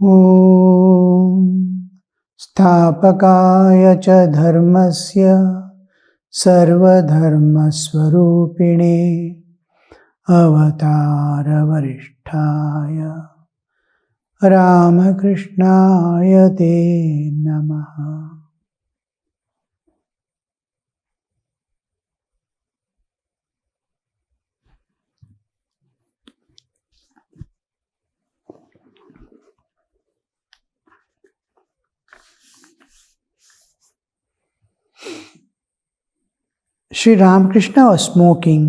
Om Sthapakaya cha dharmasya sarvadharmasvarupine avatara varishtaya Ramakrishnaya te namaha. Sri Ramakrishna was smoking.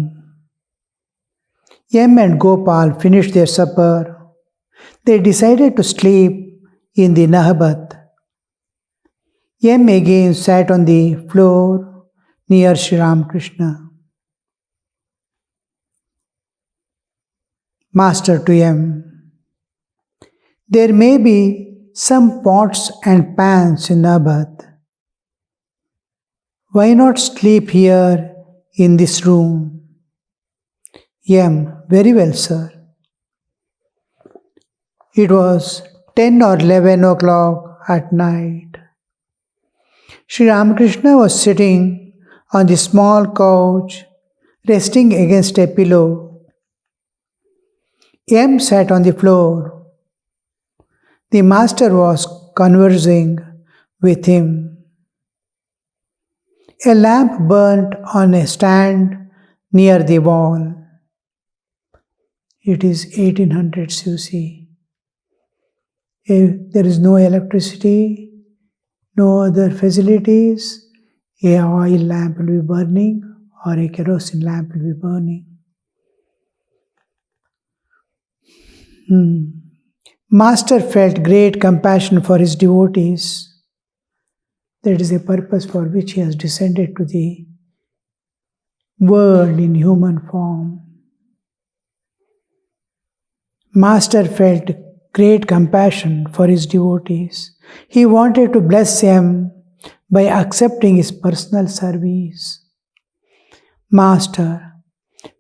Yam and Gopal finished their supper. They decided to sleep in the Nahabat. Yam again sat on the floor near Sri Ramakrishna. Master to Yam, there may be some pots and pans in Nahabat. Why not sleep here in this room? Yam, very well, sir. It was 10 or 11 o'clock at night. Sri Ramakrishna was sitting on the small couch, resting against a pillow. Yam sat on the floor. The master was conversing with him. A lamp burnt on a stand near the wall. It is 1800s, you see. If there is no electricity, no other facilities, a oil lamp will be burning or a kerosene lamp will be burning. Master felt great compassion for his devotees. That is the purpose for which he has descended to the world in human form. Master felt great compassion for his devotees. He wanted to bless them by accepting his personal service. Master,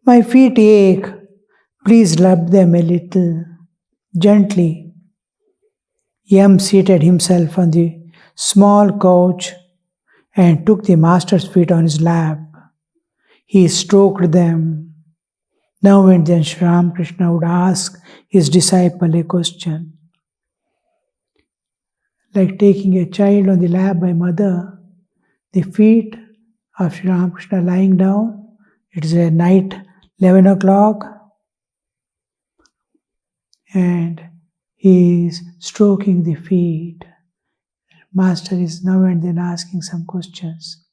my feet ache. Please rub them a little, gently. Yam seated himself on the small couch and took the master's feet on his lap. He stroked them. Now and then Sri Ramakrishna would ask his disciple a question. Like taking a child on the lap by mother, the feet of Sri Ramakrishna lying down. It is a night, 11 o'clock, and he is stroking the feet. Master is now and then asking some questions.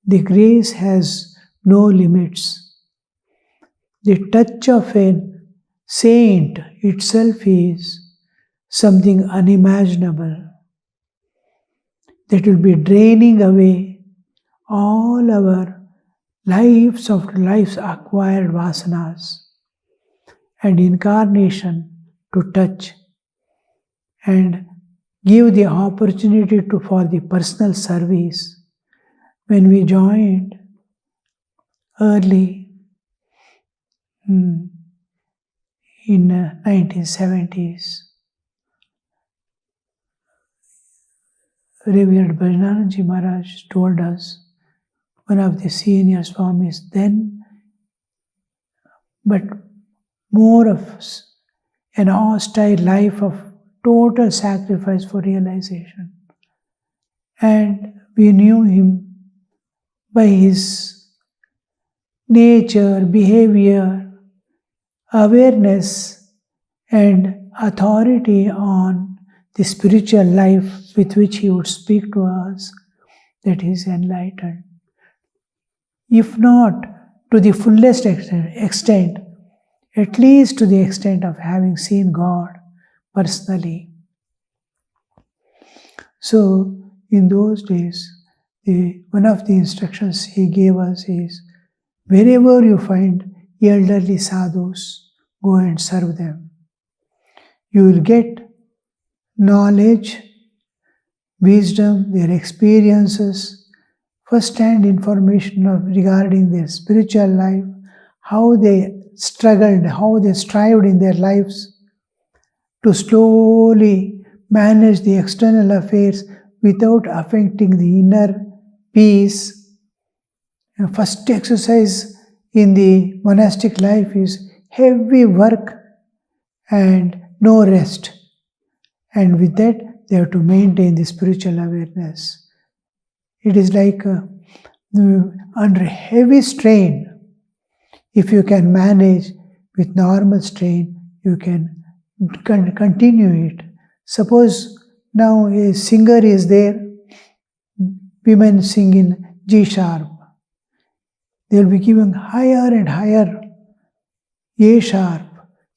The grace has no limits. The touch of a saint itself is something unimaginable that will be draining away all our lives after lives acquired vasanas and incarnation to touch and give the opportunity for the personal service. When we joined early in 1970s, Revered Vivekananda-ji Maharaj told us, one of the senior Swamis then, but more of an hostile life of total sacrifice for realization. And we knew him by his nature, behavior, awareness, and authority on the spiritual life with which he would speak to us, that he is enlightened. If not to the fullest extent, at least to the extent of having seen God personally. So, in those days, one of the instructions he gave us is, wherever you find elderly sadhus, go and serve them. You will get knowledge, wisdom, their experiences, first-hand information regarding their spiritual life, how they struggled, how they strived in their lives, to slowly manage the external affairs without affecting the inner peace. First exercise in the monastic life is heavy work and no rest. And with that, they have to maintain the spiritual awareness. It is like under heavy strain. If you can manage with normal strain, you can continue it. Suppose now a singer is there, women sing in G sharp. They will be giving higher and higher A sharp,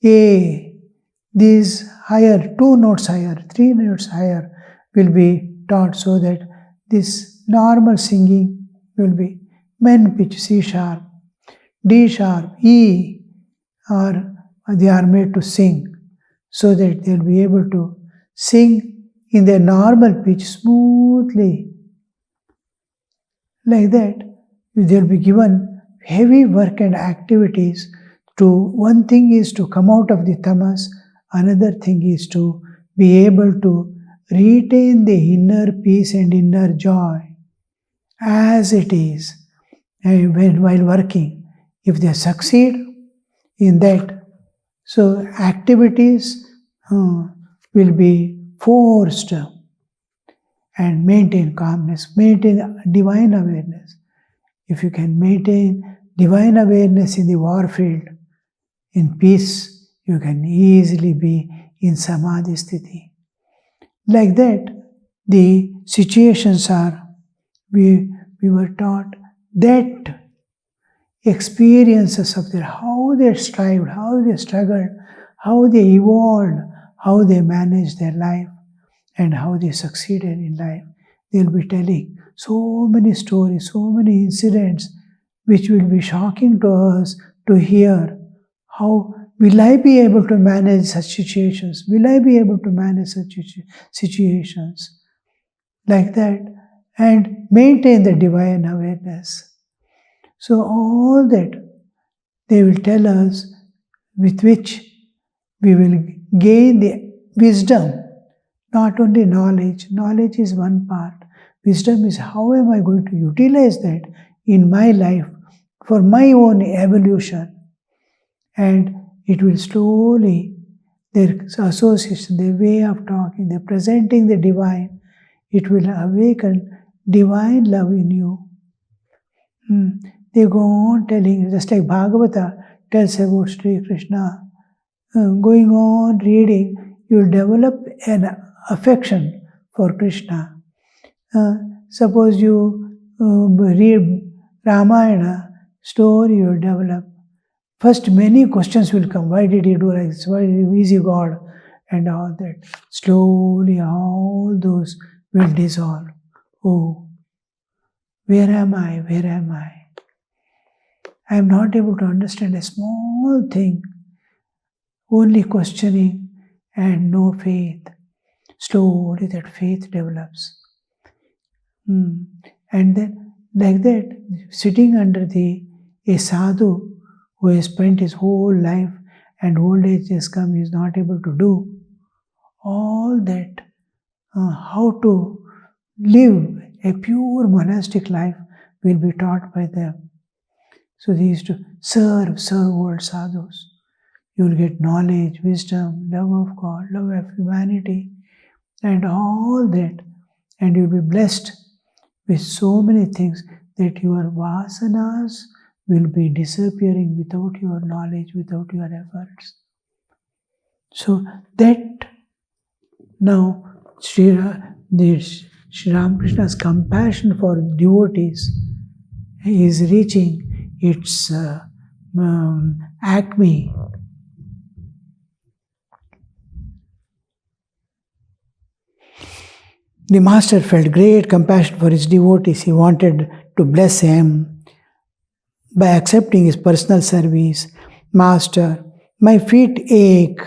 A. These higher, 2 notes higher, 3 notes higher will be taught so that this normal singing will be men pitch C sharp, D sharp, E, or they are made to sing so that they will be able to sing in their normal pitch smoothly. Like that, they will be given heavy work and activities. One thing is to come out of the tamas, another thing is to be able to retain the inner peace and inner joy as it is while working. If they succeed in that, so activities will be forced and maintain calmness, maintain divine awareness. If you can maintain divine awareness in the war field, in peace, you can easily be in samadhi sthiti. Like that, the situations are, we were taught that experiences of how they strived, how they struggled, how they evolved, how they managed their life, and how they succeeded in life. They'll be telling so many stories, so many incidents, which will be shocking to us to hear. How will I be able to manage such situations? Will I be able to manage such situations? Like that, and maintain the divine awareness. So all that they will tell us, with which we will gain the wisdom, not only knowledge. Knowledge is one part. Wisdom is how am I going to utilize that in my life for my own evolution. And it will slowly, their association, their way of talking, their presenting the divine, it will awaken divine love in you. They go on telling, just like Bhagavata tells about Sri Krishna, going on reading, you will develop an affection for Krishna. Suppose you read Ramayana story, you will develop. First, many questions will come. Why did he do like this? Why is he God? And all that. Slowly, all those will dissolve. Oh, where am I? Where am I? I am not able to understand a small thing. Only questioning and no faith. Slowly, that faith develops. And then, like that, sitting under a sadhu who has spent his whole life and old age has come, he is not able to do all that, how to live a pure monastic life will be taught by them. So they used to serve old sadhus. You will get knowledge, wisdom, love of God, love of humanity, and all that. And you will be blessed with so many things that your vasanas will be disappearing without your knowledge, without your efforts. So that now Sri Ramakrishna's compassion for devotees is reaching its acme. The master felt great compassion for his devotees. He wanted to bless him by accepting his personal service. Master, my feet ache.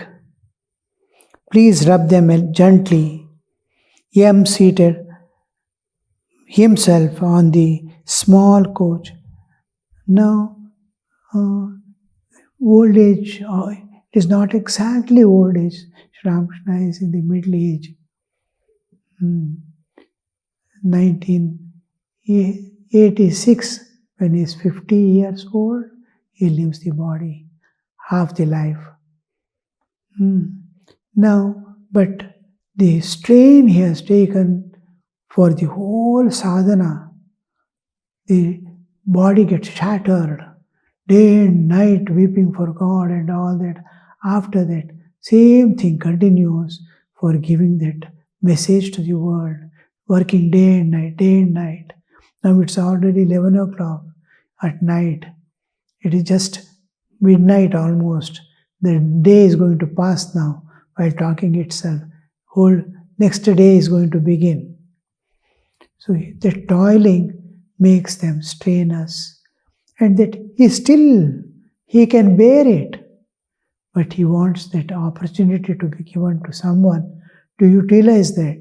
Please rub them gently. Yam seated himself on the small coach. Now, old age, it is not exactly old age. Sri Ramakrishna is in the middle age. 1986, when he is 50 years old, he leaves the body, half the life. Now, but the strain he has taken for the whole sadhana, the body gets shattered, day and night weeping for God and all that. After that, same thing continues for giving that message to the world, working day and night, day and night. Now it's already 11 o'clock at night. It is just midnight almost. The day is going to pass now while talking itself. Whole next day is going to begin. So the toiling makes them strenuous. And that he can bear it. But he wants that opportunity to be given to someone to utilize that.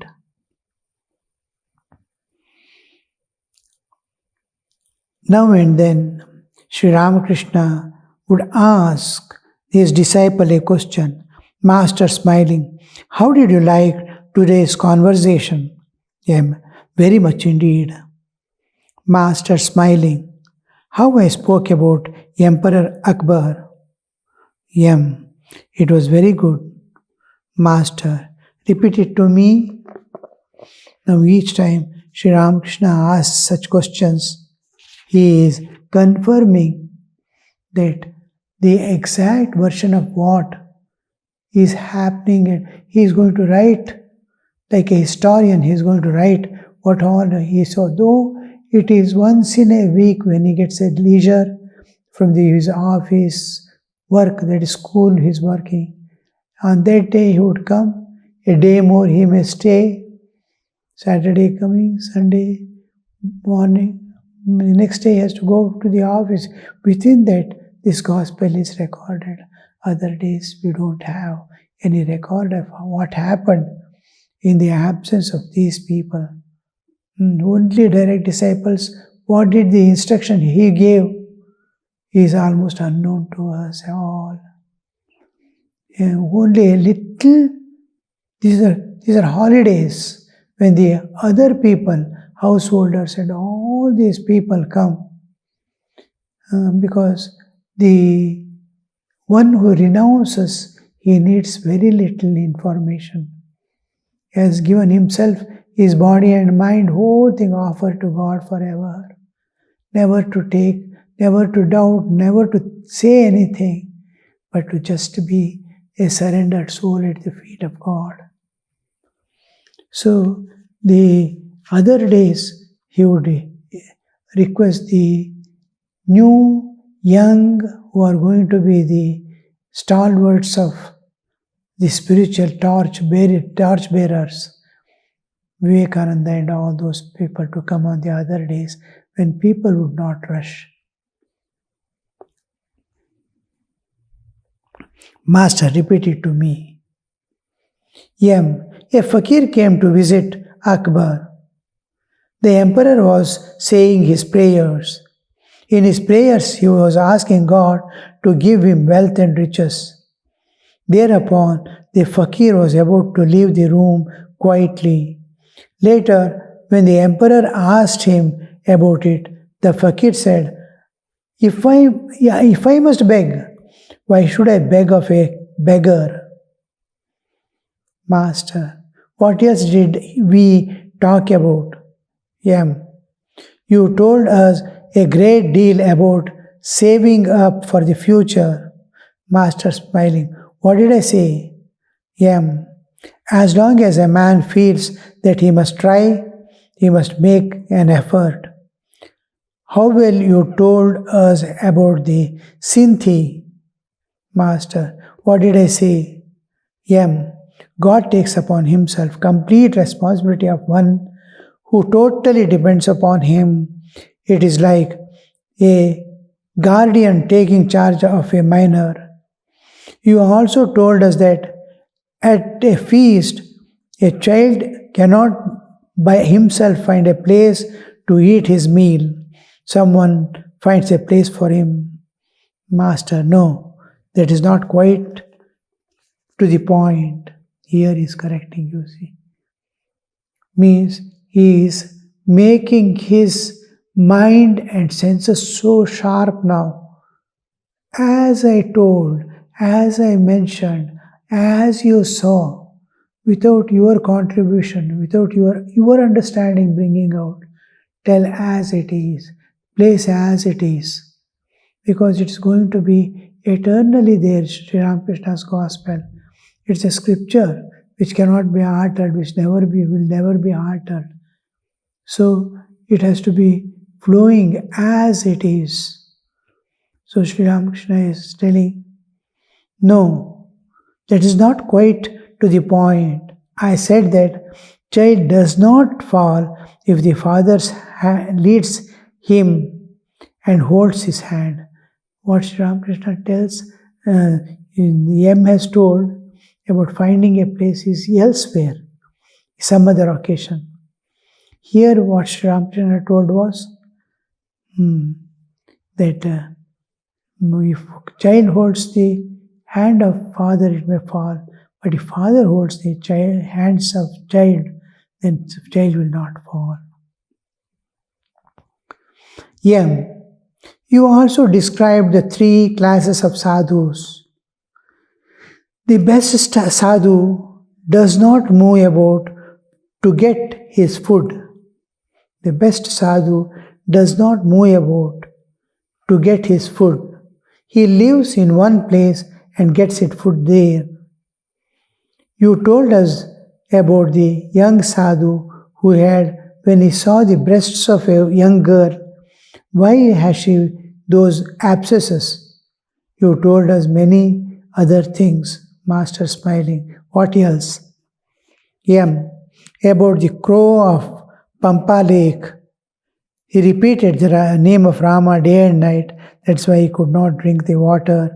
Now and then, Sri Ramakrishna would ask his disciple a question. Master smiling, how did you like today's conversation? Very much indeed. Master smiling, how I spoke about Emperor Akbar? It was very good. Master, repeat it to me. Now each time Sri Ramakrishna asks such questions, he is confirming that the exact version of what is happening, and he is going to write, like a historian, he is going to write what all he saw. Though it is once in a week when he gets a leisure from his office work, that is school he is working. On that day he would come, a day more he may stay, Saturday coming, Sunday morning, the next day he has to go to the office. Within that, this gospel is recorded. Other days we don't have any record of what happened in the absence of these people. Only direct disciples, what did the instruction he gave is almost unknown to us all. Only a little, these are holidays when the other people, householders and all these people come, because the one who renounces, he needs very little information. He has given himself, his body and mind, whole thing offered to God forever. Never to take, never to doubt, never to say anything, but to just be a surrendered soul at the feet of God. So the other days he would request the new, young, who are going to be the stalwarts of the spiritual torch bearers, Vivekananda and all those people, to come on the other days when people would not rush. Master, repeat it to me. A fakir came to visit Akbar. The emperor was saying his prayers. In his prayers, he was asking God to give him wealth and riches. Thereupon, the fakir was about to leave the room quietly. Later, when the emperor asked him about it, the fakir said, If I must beg, why should I beg of a beggar? Master, what else did we talk about? You told us a great deal about saving up for the future. Master smiling, what did I say? As long as a man feels that he must try, he must make an effort. How well you told us about the Sinthi. Master, what did I say? God takes upon himself complete responsibility of one who totally depends upon him. It is like a guardian taking charge of a minor. You also told us that at a feast, a child cannot by himself find a place to eat his meal. Someone finds a place for him. Master, no, that is not quite to the point. Here he is correcting, you see. Means he is making his mind and senses so sharp now. As I told, as I mentioned, as you saw, without your contribution, without your understanding bringing out, tell as it is, place as it is, because it's going to be eternally there, Sri Ramakrishna's gospel. It's a scripture which cannot be altered, which will never be altered. So it has to be flowing as it is. So Sri Ramakrishna is telling, no, that is not quite to the point. I said that child does not fall if the father leads him and holds his hand. What Sri Ramakrishna tells, M has told about finding a place is elsewhere, some other occasion. Here what Sri Ramakrishna told was that if child holds the hand of father, it may fall. But if father holds the hands of child, then the child will not fall. M. You also described the three classes of sadhus. The best sadhu does not move about to get his food. The best sadhu does not move about to get his food. He lives in one place and gets his food there. You told us about the young sadhu who had, when he saw the breasts of a young girl, why has she those abscesses? You told us many other things. Master smiling. What else? M. About the crow of Pampa Lake. He repeated the name of Rama day and night. That's why he could not drink the water,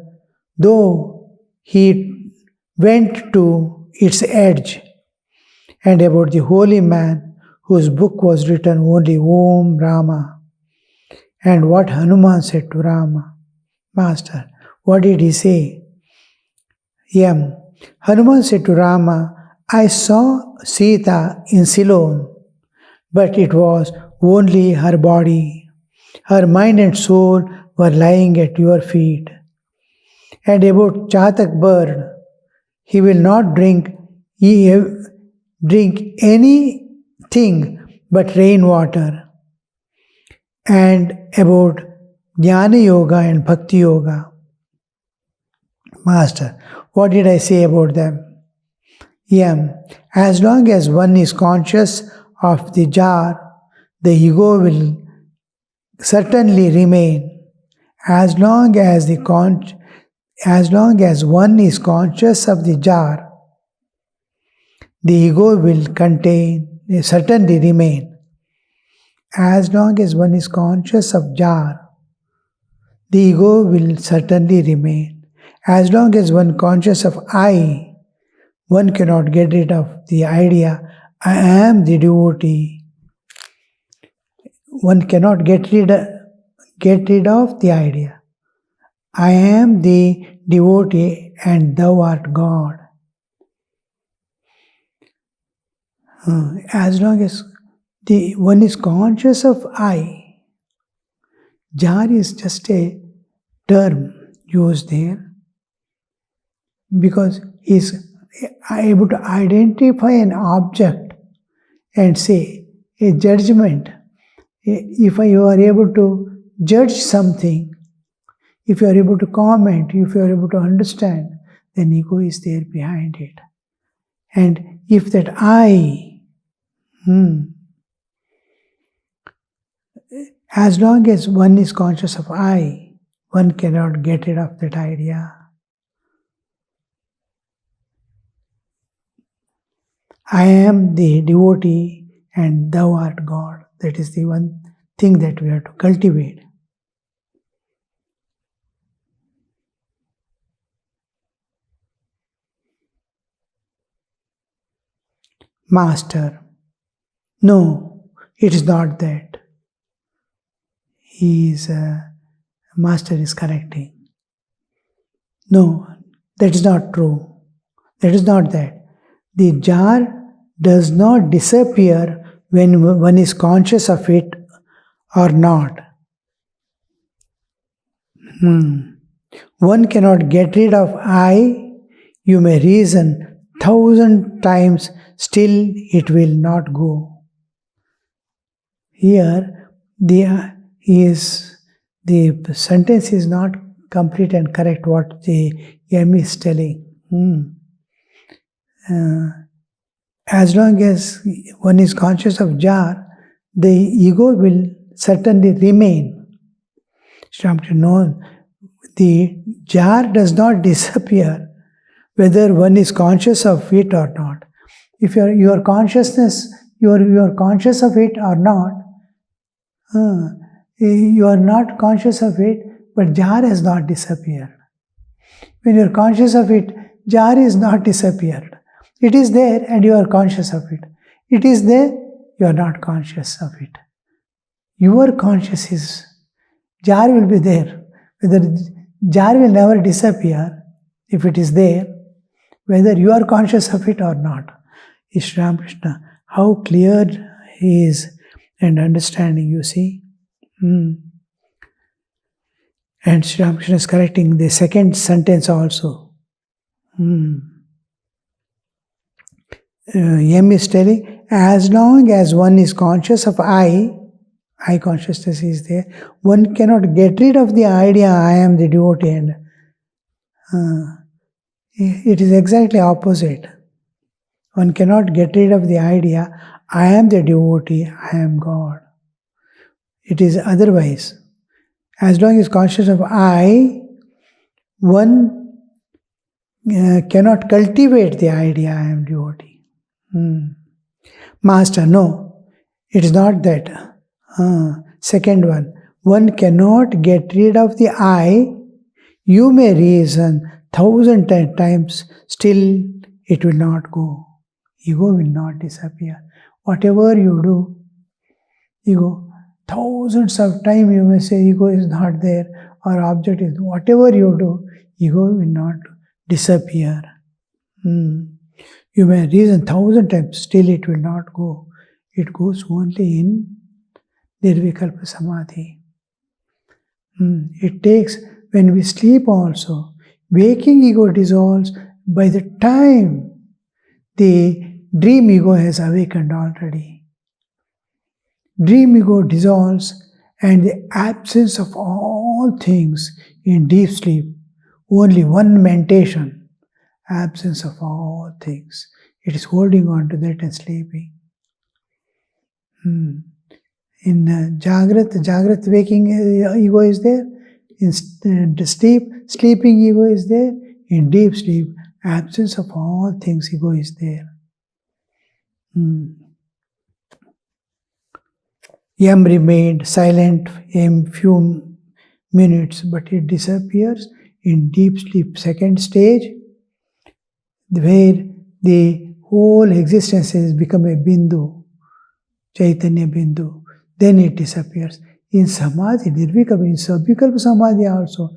though he went to its edge. And about the holy man whose book was written only Om Rama. And what Hanuman said to Rama. Master, what did he say? M. Hanuman said to Rama, I saw Sita in Ceylon, but it was only her body. Her mind and soul were lying at your feet. And about Chatak bird, he will not drink anything but rainwater. And about Jnana Yoga and Bhakti Yoga. Master, what did I say about them? M. As long as one is conscious of the jar, the ego will certainly remain. As long as one is conscious of the jar, the ego will certainly remain. As long as one is conscious of jar, the ego will certainly remain. As long as one is conscious of I, one cannot get rid of the idea, I am the devotee. One cannot get rid of the idea. I am the devotee and thou art God. As long as one is conscious of I, jar is just a term used there because he is able to identify an object and say a judgment. If you are able to judge something, if you are able to comment, if you are able to understand, then ego is there behind it. And if that I, as long as one is conscious of I, one cannot get rid of that idea. I am the devotee and thou art God. That is the one thing that we have to cultivate. Master, no, it is not that. Master is correcting. No, that is not true. That is not that. The jar does not disappear when one is conscious of it or not. One cannot get rid of I. You may reason 1,000 times, still it will not go. Here, the sentence is not complete and correct what the M is telling. As long as one is conscious of jar, the ego will certainly remain. No, the jar does not disappear whether one is conscious of it or not. If your consciousness, you are conscious of it or not, you are not conscious of it, but jar has not disappeared. When you are conscious of it, jar is not disappeared. It is there and you are conscious of it. It is there, you are not conscious of it. Your conscious is, jar will be there. Whether jar will never disappear if it is there, whether you are conscious of it or not. Is Sri Ramakrishna, how clear he is and understanding, you see. And Sri Ramakrishna is correcting the second sentence also. M is telling, as long as one is conscious of I consciousness is there, one cannot get rid of the idea I am the devotee. And it is exactly opposite. One cannot get rid of the idea I am the devotee, I am God. It is otherwise. As long as conscious of I, one cannot cultivate the idea I am devotee. Master, no, it is not that. Second one cannot get rid of the I. You may reason 1,000 times, still it will not go. Ego will not disappear. Whatever you do, ego, thousands of times you may say ego is not there or object is, whatever you do, ego will not disappear. You may reason 1,000 times, still it will not go. It goes only in Nirvikalpa Samadhi. It takes, when we sleep also, waking ego dissolves. By the time the dream ego has awakened already. Dream ego dissolves and the absence of all things in deep sleep. Only one mentation, absence of all things. It is holding on to that and sleeping. In Jagrat waking ego is there. In sleeping ego is there. In deep sleep, absence of all things, ego is there. Yam remained silent a few minutes, but it disappears in deep sleep, second stage, where the whole existence has become a bindu, Chaitanya bindu. Then it disappears. In Samadhi, Nirvikalpa, in Sabvikalpa Samadhi also,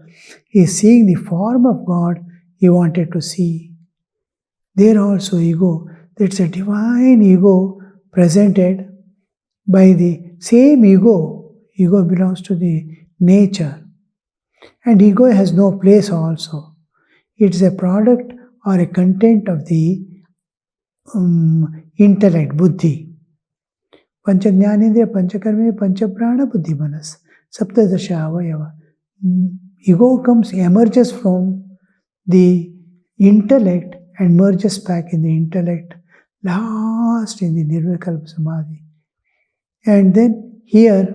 he is seeing the form of God he wanted to see. There also ego, that's a divine ego presented by the same ego. Ego belongs to the nature. And ego has no place also. It is a product or a content of the intellect, buddhi. Pancha Jnanendriya, Pancha Karma, Pancha Prana, Buddhi Manas. Saptadasha Avayava. Ego emerges from the intellect and merges back in the intellect, last in the Nirvikalpa Samadhi. And then here,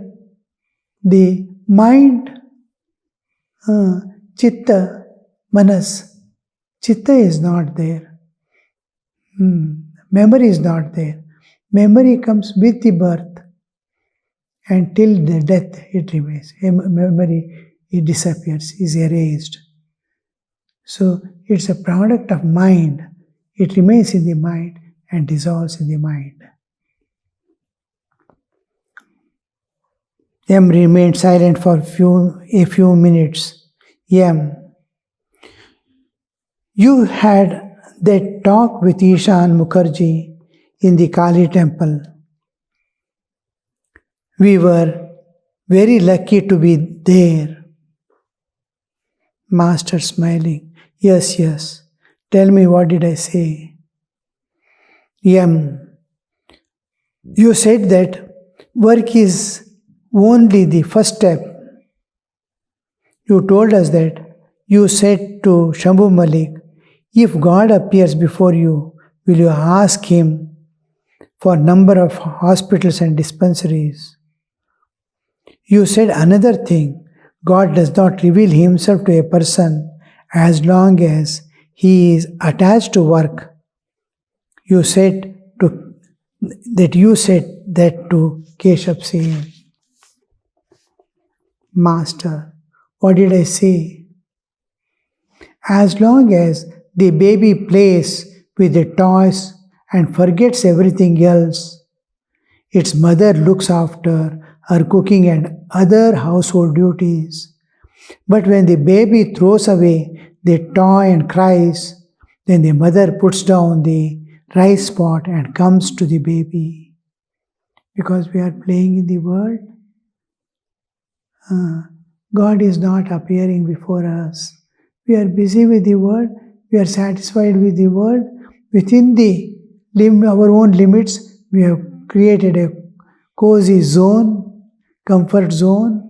the mind, Chitta, Manas. Chitta is not there. Memory is not there. Memory comes with the birth, and till the death it remains. Memory, it disappears, is erased. So it's a product of mind. It remains in the mind and dissolves in the mind. M remained silent for a few minutes. M, you had that talk with Ishan Mukherjee in the Kali temple. We were very lucky to be there. Master smiling. Yes, yes. Tell me, what did I say? You said that work is only the first step. You told us that you said to Shambhu Malik, if God appears before you, will you ask him for number of hospitals and dispensaries? You said another thing, God does not reveal himself to a person as long as he is attached to work. You said that to Keshav Singh. Master, what did I say? As long as the baby plays with the toys and forgets everything else, its mother looks after her cooking and other household duties. But when the baby throws away the toy and cries, then the mother puts down the rice pot and comes to the baby. Because we are playing in the world, God is not appearing before us. We are busy with the world, we are satisfied with the world. Within our own limits, we have created a cozy zone, comfort zone.